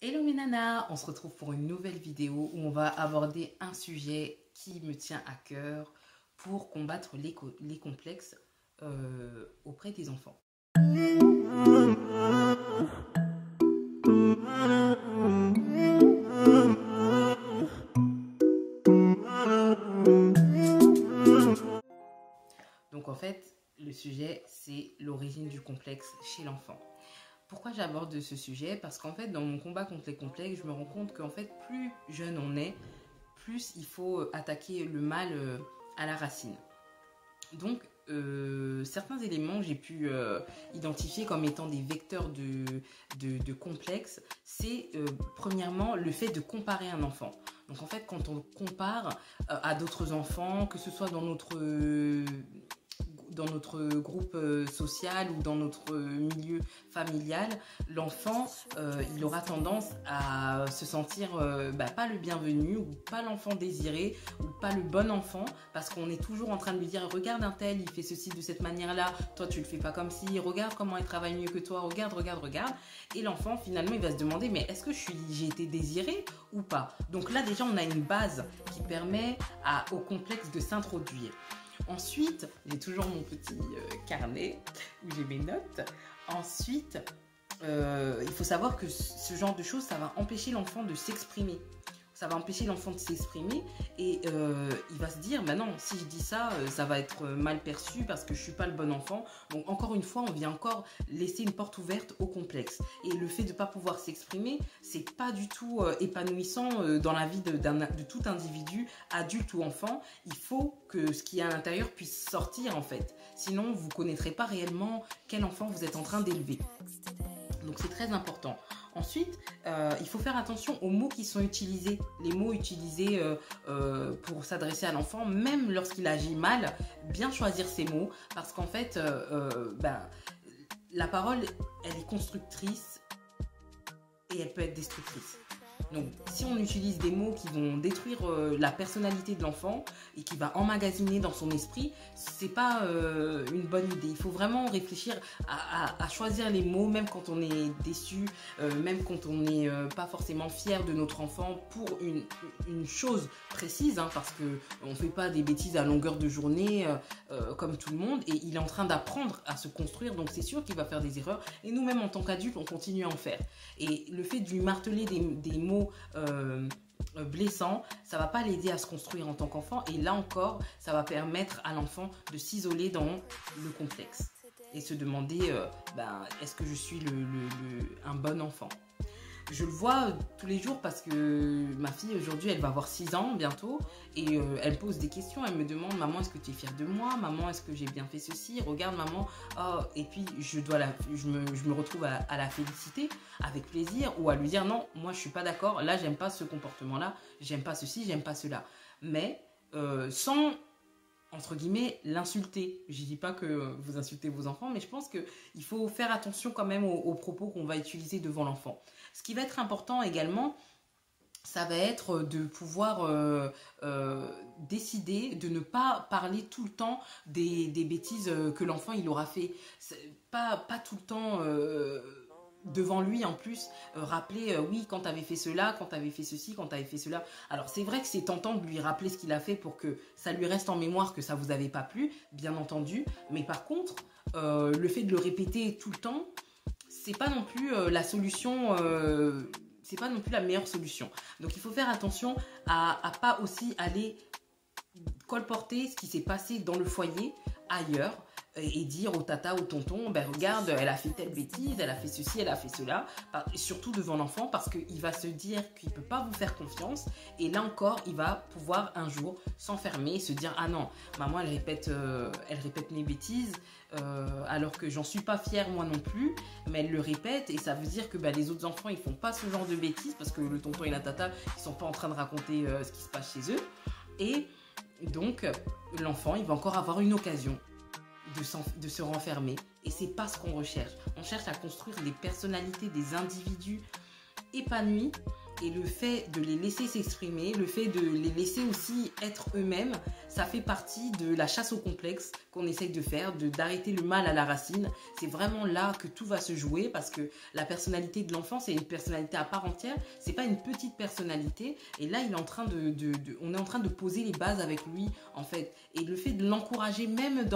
Hello mes nanas, on se retrouve pour une nouvelle vidéo où on va aborder un sujet qui me tient à cœur pour combattre les complexes auprès des enfants. Donc en fait, le sujet c'est l'origine du complexe chez l'enfant. Pourquoi j'aborde ce sujet? Parce qu'en fait, dans mon combat contre les complexes, je me rends compte qu'en fait, plus jeune on est, plus il faut attaquer le mal à la racine. Donc, certains éléments j'ai pu identifier comme étant des vecteurs de complexes, c'est premièrement le fait de comparer un enfant. Donc en fait, quand on compare à d'autres enfants, que ce soit dans notre groupe social ou dans notre milieu familial, l'enfant, il aura tendance à se sentir pas le bienvenu ou pas l'enfant désiré ou pas le bon enfant parce qu'on est toujours en train de lui dire regarde un tel, il fait ceci de cette manière-là, toi tu le fais pas comme si, regarde comment il travaille mieux que toi, regarde. Et l'enfant finalement il va se demander mais est-ce que j'ai été désiré ou pas? Donc là déjà on a une base qui permet au complexe de s'introduire. Ensuite, j'ai toujours mon petit carnet où j'ai mes notes. Ensuite, il faut savoir que ce genre de choses, ça va empêcher l'enfant de s'exprimer. Ça va empêcher l'enfant de s'exprimer et il va se dire, bah non, si je dis ça, ça va être mal perçu parce que je suis pas le bon enfant. Donc encore une fois, on vient encore laisser une porte ouverte au complexe. Et le fait de ne pas pouvoir s'exprimer, c'est pas du tout épanouissant dans la vie de tout individu, adulte ou enfant. Il faut que ce qui est à l'intérieur puisse sortir en fait. Sinon, vous connaîtrez pas réellement quel enfant vous êtes en train d'élever. Donc c'est très important. Ensuite, il faut faire attention aux mots qui sont utilisés. Les mots utilisés pour s'adresser à l'enfant, même lorsqu'il agit mal, bien choisir ses mots. Parce qu'en fait, la parole, elle est constructrice et elle peut être destructrice. Donc, si on utilise des mots qui vont détruire la personnalité de l'enfant et qui va emmagasiner dans son esprit, c'est pas une bonne idée. Il faut vraiment réfléchir à choisir les mots, même quand on est déçu, même quand on n'est pas forcément fier de notre enfant pour une chose précise, hein, parce qu'on ne fait pas des bêtises à longueur de journée comme tout le monde et il est en train d'apprendre à se construire, donc c'est sûr qu'il va faire des erreurs et nous-mêmes en tant qu'adultes, on continue à en faire. Et le fait de lui marteler des mots blessant, ça va pas l'aider à se construire en tant qu'enfant et là encore, ça va permettre à l'enfant de s'isoler dans le complexe et se demander est-ce que je suis un bon enfant? Je le vois tous les jours parce que ma fille aujourd'hui elle va avoir 6 ans bientôt et elle pose des questions, elle me demande maman est-ce que tu es fière de moi, maman est-ce que j'ai bien fait ceci, regarde maman, oh, et puis je me retrouve à la féliciter avec plaisir ou à lui dire non moi je suis pas d'accord, là j'aime pas ce comportement là, j'aime pas ceci, j'aime pas cela, mais sans entre guillemets l'insulter. Je dis pas que vous insultez vos enfants, mais je pense qu'il faut faire attention quand même aux propos qu'on va utiliser devant l'enfant. Ce qui va être important également, ça va être de pouvoir décider de ne pas parler tout le temps des bêtises que l'enfant il aura fait. Pas tout le temps devant lui en plus, rappeler oui quand tu avais fait cela, quand tu avais fait ceci, quand tu avais fait cela. Alors c'est vrai que c'est tentant de lui rappeler ce qu'il a fait pour que ça lui reste en mémoire que ça vous avait pas plu, bien entendu. Mais par contre, le fait de le répéter tout le temps, c'est pas non plus la solution, c'est pas non plus la meilleure solution. Donc il faut faire attention à pas aussi aller colporter ce qui s'est passé dans le foyer ailleurs et dire au tata, au tonton, ben regarde, elle a fait telle bêtise, elle a fait ceci, elle a fait cela, et surtout devant l'enfant parce qu'il va se dire qu'il ne peut pas vous faire confiance et là encore, il va pouvoir un jour s'enfermer et se dire ah non, maman elle répète mes bêtises alors que j'en suis pas fière moi non plus, mais elle le répète et ça veut dire que les autres enfants ils font pas ce genre de bêtises parce que le tonton et la tata ils sont pas en train de raconter ce qui se passe chez eux et donc l'enfant il va encore avoir une occasion de se renfermer et c'est pas ce qu'on recherche. On cherche à construire des personnalités, des individus épanouis Et le fait de les laisser s'exprimer, le fait de les laisser aussi être eux-mêmes, ça fait partie de la chasse au complexe qu'on essaye de faire, d'arrêter le mal à la racine. C'est vraiment là que tout va se jouer parce que la personnalité de l'enfant, c'est une personnalité à part entière. C'est pas une petite personnalité. Et là, il est en train on est en train de poser les bases avec lui, en fait. Et le fait de l'encourager, même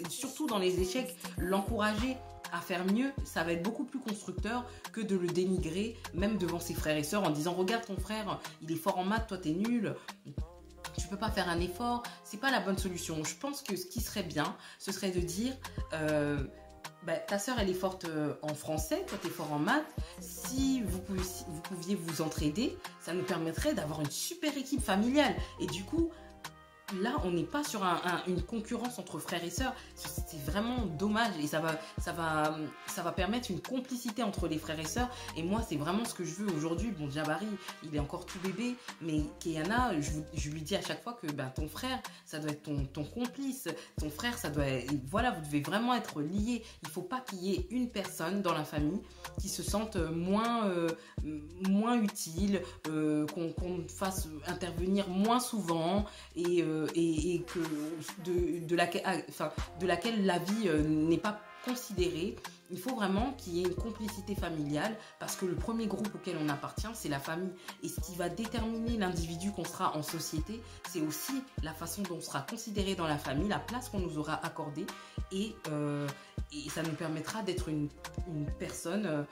surtout dans les échecs, l'encourager à faire mieux, ça va être beaucoup plus constructeur que de le dénigrer, même devant ses frères et sœurs, en disant regarde ton frère, il est fort en maths, toi t'es nul, tu peux pas faire un effort. C'est pas la bonne solution. Je pense que ce qui serait bien, ce serait de dire ta sœur elle est forte en français, toi t'es fort en maths, si vous pouviez vous entraider, ça nous permettrait d'avoir une super équipe familiale. Et du coup, là, on n'est pas sur une concurrence entre frères et sœurs. C'est vraiment dommage et ça va permettre une complicité entre les frères et sœurs. Et moi, c'est vraiment ce que je veux aujourd'hui. Bon, Jabari, il est encore tout bébé, mais Keyana, je lui dis à chaque fois que ton frère, ça doit être ton complice. Ton frère, ça doit être... Voilà, vous devez vraiment être liés. Il ne faut pas qu'il y ait une personne dans la famille qui se sente moins utile, qu'on fasse intervenir moins souvent et que de laquelle la vie n'est pas considérée. Il faut vraiment qu'il y ait une complicité familiale parce que le premier groupe auquel on appartient, c'est la famille. Et ce qui va déterminer l'individu qu'on sera en société, c'est aussi la façon dont on sera considéré dans la famille, la place qu'on nous aura accordée et ça nous permettra d'être une personne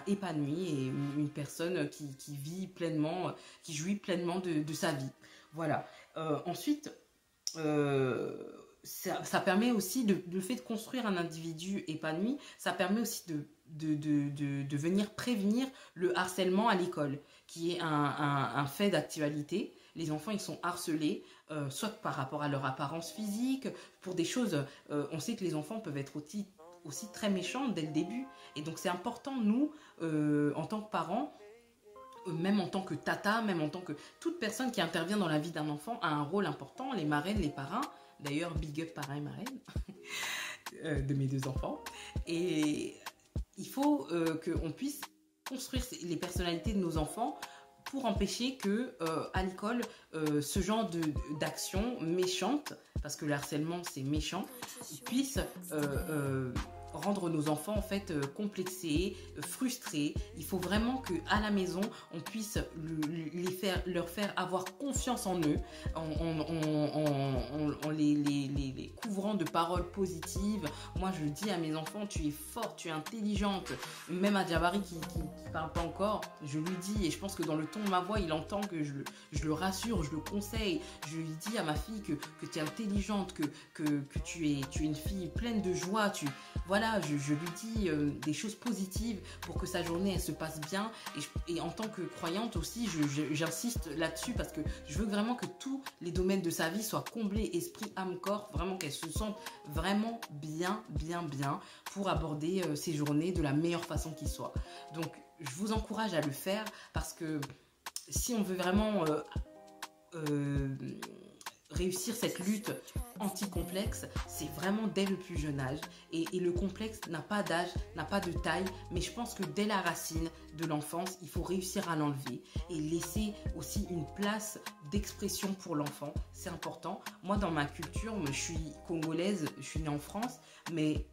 épanouie et une personne qui vit pleinement, qui jouit pleinement de sa vie. Voilà. Ensuite, ça permet aussi, le fait de construire un individu épanoui, ça permet aussi de venir prévenir le harcèlement à l'école, qui est un fait d'actualité. Les enfants, ils sont harcelés, soit par rapport à leur apparence physique, pour des choses, on sait que les enfants peuvent être aussi très méchants dès le début. Et donc, c'est important, nous, en tant que parents, même en tant que tata, même en tant que toute personne qui intervient dans la vie d'un enfant a un rôle important, les marraines, les parrains, d'ailleurs big up parrain et marraine de mes 2 enfants, et il faut qu'on puisse construire les personnalités de nos enfants pour empêcher que à l'école ce genre d'action méchante, parce que le harcèlement c'est méchant, puisse rendre nos enfants en fait complexés, frustrés. Il faut vraiment que à la maison on puisse leur faire avoir confiance en eux en les couvrant de paroles positives. Moi je dis à mes enfants, tu es forte, tu es intelligente. Même à Jabari qui parle pas encore, je lui dis, et je pense que dans le ton de ma voix il entend que je le rassure, je le conseille. Je lui dis à ma fille que tu es intelligente, que tu es une fille pleine de joie. Voilà, je lui dis des choses positives pour que sa journée elle se passe bien. Et en tant que croyante aussi, j'insiste là-dessus parce que je veux vraiment que tous les domaines de sa vie soient comblés, esprit, âme, corps, vraiment qu'elle se sente vraiment bien pour aborder ses journées de la meilleure façon qui soit. Donc, je vous encourage à le faire parce que si on veut vraiment réussir cette lutte anti-complexe, c'est vraiment dès le plus jeune âge. Et le complexe n'a pas d'âge, n'a pas de taille, mais je pense que dès la racine de l'enfance, il faut réussir à l'enlever et laisser aussi une place d'expression pour l'enfant. C'est important. Moi, dans ma culture, je suis congolaise, je suis née en France, mais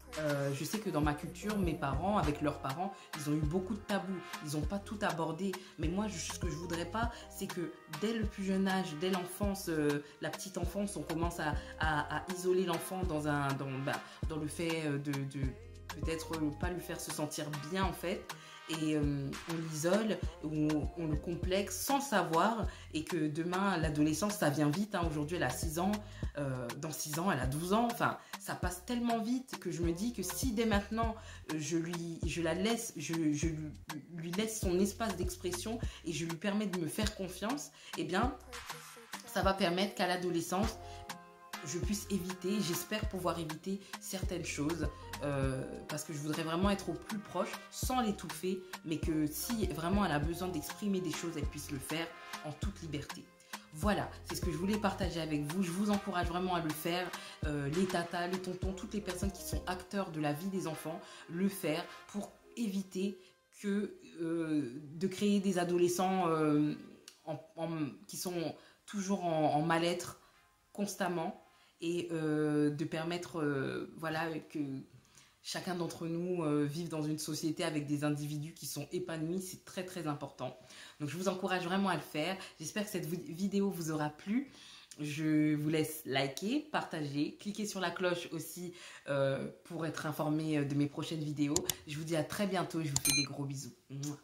je sais que dans ma culture, mes parents, avec leurs parents, ils ont eu beaucoup de tabous. Ils n'ont pas tout abordé. Mais moi, ce que je voudrais pas, c'est que dès le plus jeune âge, dès l'enfance, la petite enfance, on commence à isoler l'enfant dans le fait de peut-être pas lui faire se sentir bien en fait. Et on l'isole, on le complexe sans le savoir, et que demain l'adolescence ça vient vite, hein. Aujourd'hui elle a 6 ans, dans 6 ans elle a 12 ans, enfin ça passe tellement vite que je me dis que si dès maintenant je lui laisse son espace d'expression et je lui permets de me faire confiance, eh bien ça va permettre qu'à l'adolescence je puisse éviter, j'espère pouvoir éviter certaines choses, parce que je voudrais vraiment être au plus proche sans l'étouffer, mais que si vraiment elle a besoin d'exprimer des choses, elle puisse le faire en toute liberté. Voilà, c'est ce que je voulais partager avec vous. Je vous encourage vraiment à le faire. Les tatas, les tontons, toutes les personnes qui sont acteurs de la vie des enfants, le faire pour éviter que de créer des adolescents qui sont toujours en mal-être constamment, et de permettre voilà, que chacun d'entre nous vive dans une société avec des individus qui sont épanouis. C'est très très important. Donc je vous encourage vraiment à le faire. J'espère que cette vidéo vous aura plu. Je vous laisse liker, partager, cliquer sur la cloche aussi pour être informé de mes prochaines vidéos. Je vous dis à très bientôt, je vous fais des gros bisous. Mouah.